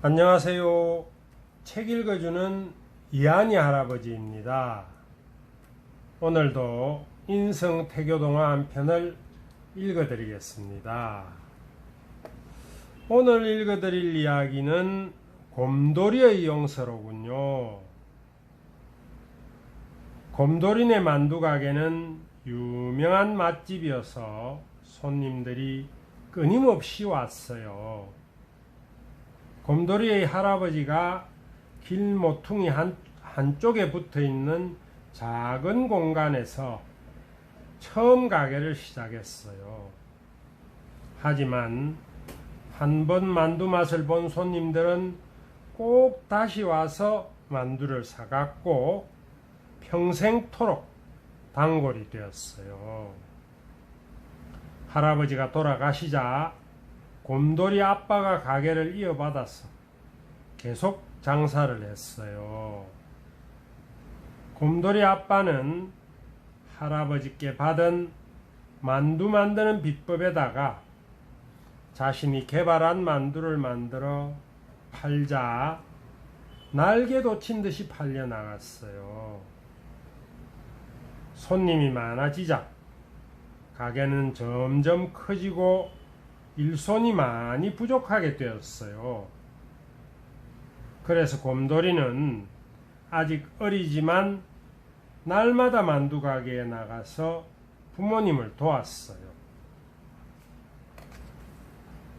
안녕하세요. 책 읽어주는 이한이 할아버지입니다. 오늘도 인성태교동화 한 편을 읽어드리겠습니다. 오늘 읽어드릴 이야기는 곰돌이의 용서로군요. 곰돌이네 만두가게는 유명한 맛집이어서 손님들이 끊임없이 왔어요. 곰돌이의 할아버지가 길 모퉁이 한쪽에 붙어 있는 작은 공간에서 처음 가게를 시작했어요. 하지만 한 번 만두 맛을 본 손님들은 꼭 다시 와서 만두를 사갔고 평생토록 단골이 되었어요. 할아버지가 돌아가시자 곰돌이 아빠가 가게를 이어받아서 계속 장사를 했어요. 곰돌이 아빠는 할아버지께 받은 만두 만드는 비법에다가 자신이 개발한 만두를 만들어 팔자 날개 돋친 듯이 팔려나갔어요. 손님이 많아지자 가게는 점점 커지고 일손이 많이 부족하게 되었어요. 그래서 곰돌이는 아직 어리지만 날마다 만두 가게에 나가서 부모님을 도왔어요.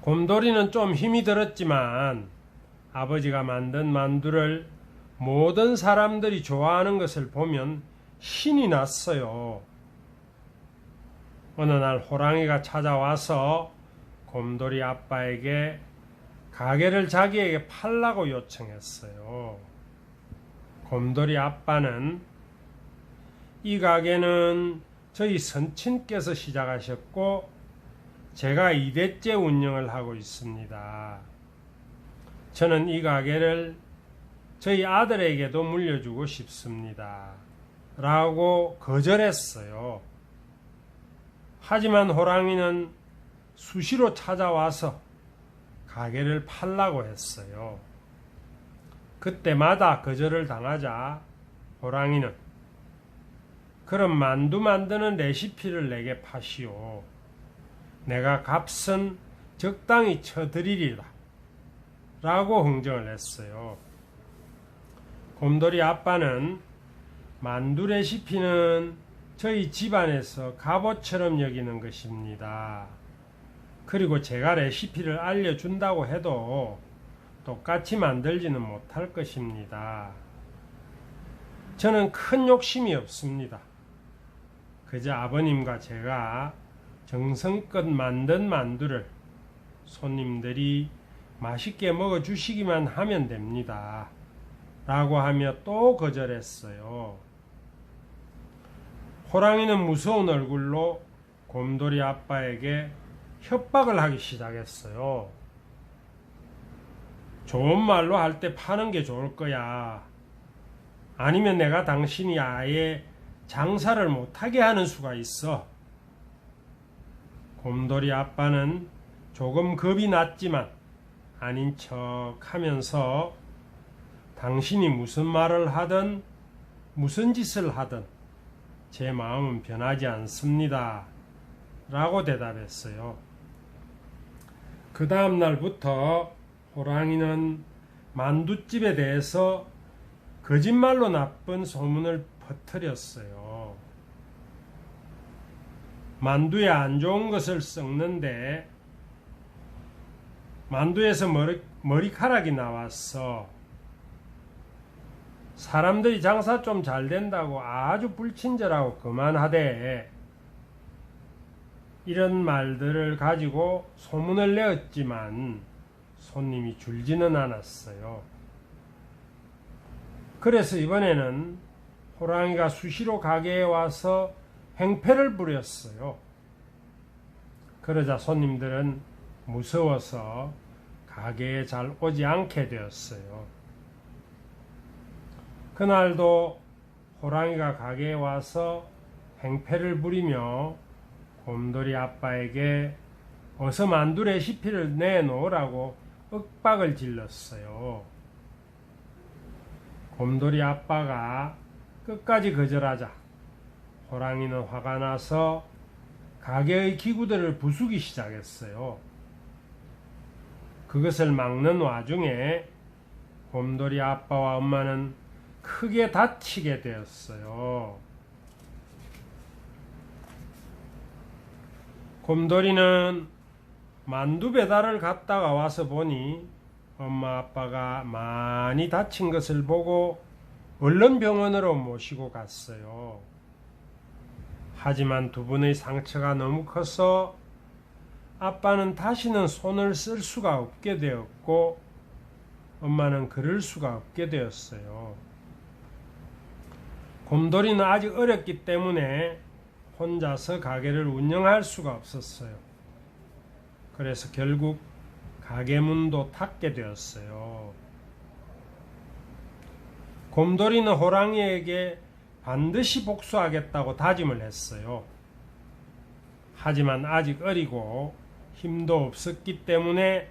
곰돌이는 좀 힘이 들었지만 아버지가 만든 만두를 모든 사람들이 좋아하는 것을 보면 신이 났어요. 어느 날 호랑이가 찾아와서 곰돌이 아빠에게 가게를 자기에게 팔라고 요청했어요. 곰돌이 아빠는 이 가게는 저희 선친께서 시작하셨고 제가 2대째 운영을 하고 있습니다. 저는 이 가게를 저희 아들에게도 물려주고 싶습니다. 라고 거절했어요. 하지만 호랑이는 수시로 찾아와서 가게를 팔라고 했어요. 그때마다 거절을 당하자 호랑이는 그럼 만두 만드는 레시피를 내게 파시오. 내가 값은 적당히 쳐드리리라. 라고 흥정을 했어요. 곰돌이 아빠는 만두 레시피는 저희 집안에서 갑옷처럼 여기는 것입니다. 그리고 제가 레시피를 알려준다고 해도 똑같이 만들지는 못할 것입니다. 저는 큰 욕심이 없습니다. 그저 아버님과 제가 정성껏 만든 만두를 손님들이 맛있게 먹어주시기만 하면 됩니다. 라고 하며 또 거절했어요. 호랑이는 무서운 얼굴로 곰돌이 아빠에게 협박을 하기 시작했어요. 좋은 말로 할 때 파는 게 좋을 거야. 아니면 내가 당신이 아예 장사를 못하게 하는 수가 있어. 곰돌이 아빠는 조금 겁이 났지만 아닌 척 하면서 당신이 무슨 말을 하든 무슨 짓을 하든 제 마음은 변하지 않습니다. 라고 대답했어요. 그 다음 날부터 호랑이는 만두집에 대해서 거짓말로 나쁜 소문을 퍼뜨렸어요. 만두에 안 좋은 것을 섞는데 만두에서 머리카락이 나왔어. 사람들이 장사 좀 잘 된다고 아주 불친절하고 그만하대. 이런 말들을 가지고 소문을 내었지만 손님이 줄지는 않았어요. 그래서 이번에는 호랑이가 수시로 가게에 와서 행패를 부렸어요. 그러자 손님들은 무서워서 가게에 잘 오지 않게 되었어요. 그날도 호랑이가 가게에 와서 행패를 부리며 곰돌이 아빠에게 어서 만두 레시피를 내놓으라고 윽박을 질렀어요. 곰돌이 아빠가 끝까지 거절하자 호랑이는 화가 나서 가게의 기구들을 부수기 시작했어요. 그것을 막는 와중에 곰돌이 아빠와 엄마는 크게 다치게 되었어요. 곰돌이는 만두 배달을 갔다가 와서 보니 엄마 아빠가 많이 다친 것을 보고 얼른 병원으로 모시고 갔어요. 하지만 두 분의 상처가 너무 커서 아빠는 다시는 손을 쓸 수가 없게 되었고 엄마는 걸을 수가 없게 되었어요. 곰돌이는 아직 어렸기 때문에 혼자서 가게를 운영할 수가 없었어요. 그래서 결국 가게 문도 닫게 되었어요. 곰돌이는 호랑이에게 반드시 복수하겠다고 다짐을 했어요. 하지만 아직 어리고 힘도 없었기 때문에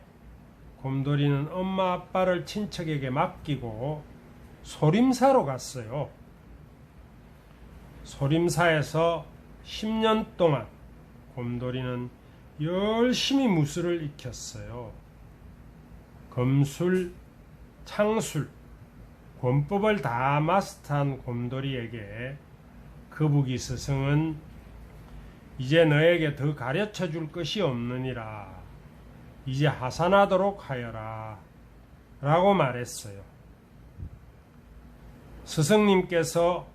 곰돌이는 엄마 아빠를 친척에게 맡기고 소림사로 갔어요. 소림사에서 10년 동안 곰돌이는 열심히 무술을 익혔어요. 검술, 창술, 권법을 다 마스터한 곰돌이에게 거북이 스승은 이제 너에게 더 가르쳐 줄 것이 없느니라. 이제 하산하도록 하여라. 라고 말했어요. 스승님께서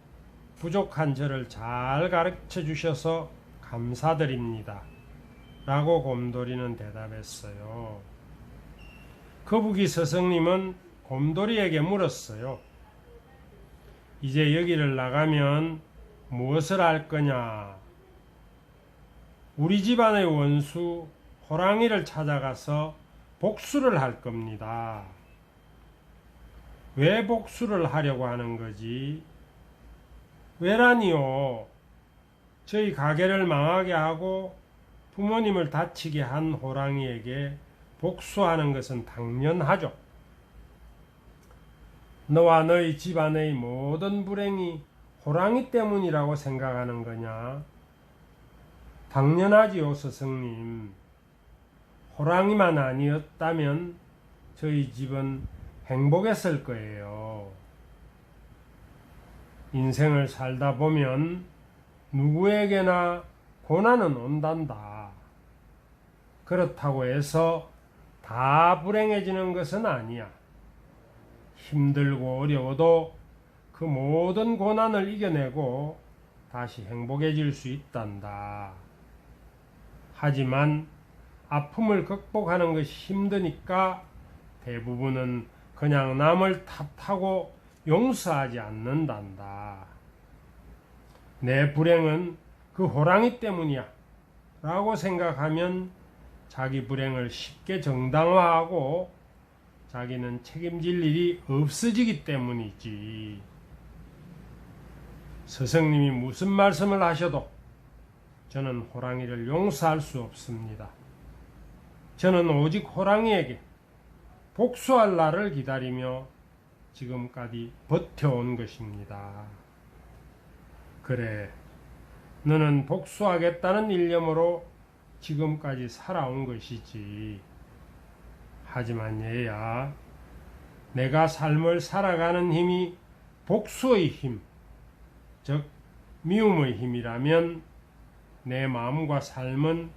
부족한 저를 잘 가르쳐 주셔서 감사드립니다. 라고 곰돌이는 대답했어요. 거북이 스승님은 곰돌이에게 물었어요. 이제 여기를 나가면 무엇을 할 거냐? 우리 집안의 원수 호랑이를 찾아가서 복수를 할 겁니다. 왜 복수를 하려고 하는 거지? 왜라니요? 저희 가게를 망하게 하고 부모님을 다치게 한 호랑이에게 복수하는 것은 당연하죠. 너와 너희 집안의 모든 불행이 호랑이 때문이라고 생각하는 거냐? 당연하지요, 스승님. 호랑이만 아니었다면 저희 집은 행복했을 거예요. 인생을 살다 보면 누구에게나 고난은 온단다. 그렇다고 해서 다 불행해지는 것은 아니야. 힘들고 어려워도 그 모든 고난을 이겨내고 다시 행복해질 수 있단다. 하지만 아픔을 극복하는 것이 힘드니까 대부분은 그냥 남을 탓하고 용서하지 않는단다. 내 불행은 그 호랑이 때문이야 라고 생각하면 자기 불행을 쉽게 정당화하고 자기는 책임질 일이 없어지기 때문이지. 스승님이 무슨 말씀을 하셔도 저는 호랑이를 용서할 수 없습니다. 저는 오직 호랑이에게 복수할 날을 기다리며 지금까지 버텨온 것입니다. 그래, 너는 복수하겠다는 일념으로 지금까지 살아온 것이지. 하지만 얘야, 내가 삶을 살아가는 힘이 복수의 힘, 즉 미움의 힘이라면 내 마음과 삶은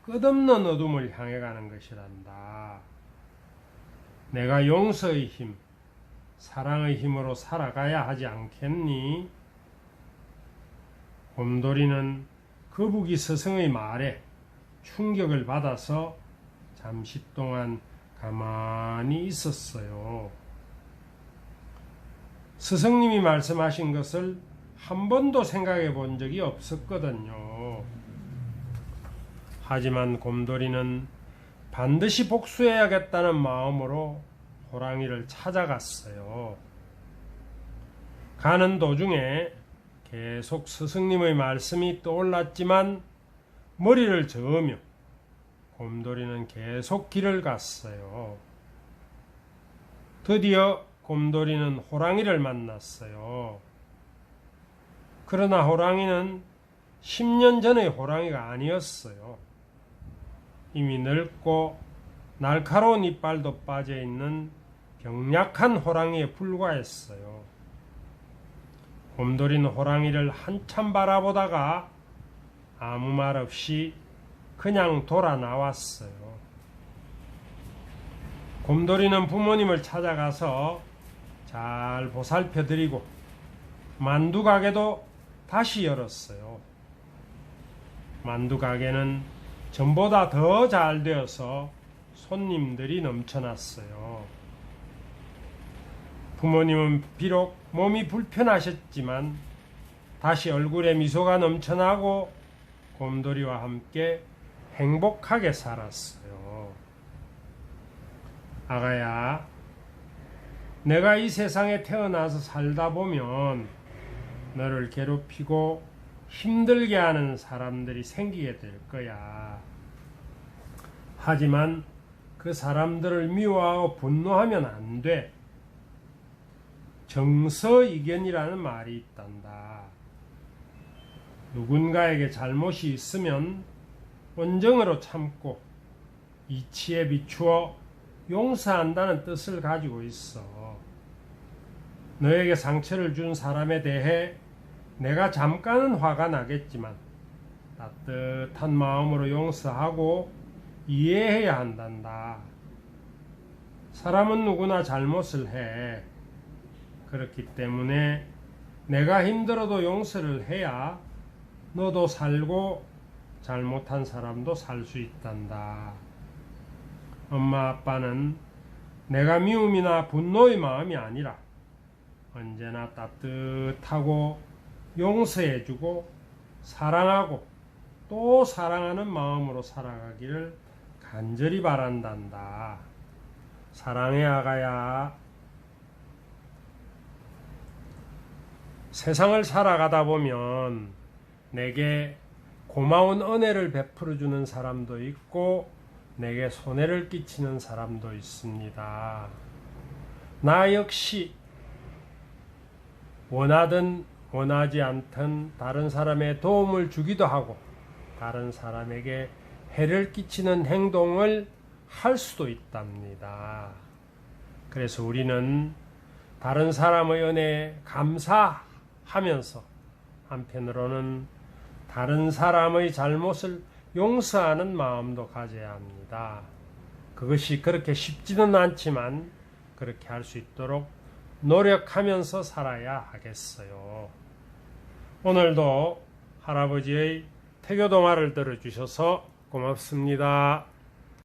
끝없는 어둠을 향해 가는 것이란다. 내가 용서의 힘, 사랑의 힘으로 살아가야 하지 않겠니? 곰돌이는 거북이 스승의 말에 충격을 받아서 잠시 동안 가만히 있었어요. 스승님이 말씀하신 것을 한 번도 생각해 본 적이 없었거든요. 하지만 곰돌이는 반드시 복수해야겠다는 마음으로 호랑이를 찾아갔어요. 가는 도중에 계속 스승님의 말씀이 떠올랐지만 머리를 저으며 곰돌이는 계속 길을 갔어요. 드디어 곰돌이는 호랑이를 만났어요. 그러나 호랑이는 10년 전의 호랑이가 아니었어요. 이미 늙고 날카로운 이빨도 빠져있는 병약한 호랑이에 불과했어요. 곰돌이는 호랑이를 한참 바라보다가 아무 말 없이 그냥 돌아 나왔어요. 곰돌이는 부모님을 찾아가서 잘 보살펴 드리고 만두 가게도 다시 열었어요. 만두 가게는 전보다 더 잘 되어서 손님들이 넘쳐났어요. 부모님은 비록 몸이 불편하셨지만 다시 얼굴에 미소가 넘쳐나고 곰돌이와 함께 행복하게 살았어요. 아가야, 내가 이 세상에 태어나서 살다 보면 너를 괴롭히고 힘들게 하는 사람들이 생기게 될 거야. 하지만 그 사람들을 미워하고 분노하면 안 돼. 정서이견이라는 말이 있단다. 누군가에게 잘못이 있으면 온정으로 참고 이치에 비추어 용서한다는 뜻을 가지고 있어. 너에게 상처를 준 사람에 대해 내가 잠깐은 화가 나겠지만 따뜻한 마음으로 용서하고 이해해야 한단다. 사람은 누구나 잘못을 해. 그렇기 때문에 내가 힘들어도 용서를 해야 너도 살고 잘못한 사람도 살 수 있단다. 엄마 아빠는 내가 미움이나 분노의 마음이 아니라 언제나 따뜻하고 용서해주고 사랑하고 또 사랑하는 마음으로 살아가기를 간절히 바란단다. 사랑해 아가야. 세상을 살아가다 보면 내게 고마운 은혜를 베풀어 주는 사람도 있고 내게 손해를 끼치는 사람도 있습니다. 나 역시 원하든 원하지 않든 다른 사람의 도움을 주기도 하고 다른 사람에게 해를 끼치는 행동을 할 수도 있답니다. 그래서 우리는 다른 사람의 은혜에 감사하면서 한편으로는 다른 사람의 잘못을 용서하는 마음도 가져야 합니다. 그것이 그렇게 쉽지는 않지만 그렇게 할 수 있도록 노력하면서 살아야 하겠어요. 오늘도 할아버지의 태교동화를 들어주셔서 고맙습니다.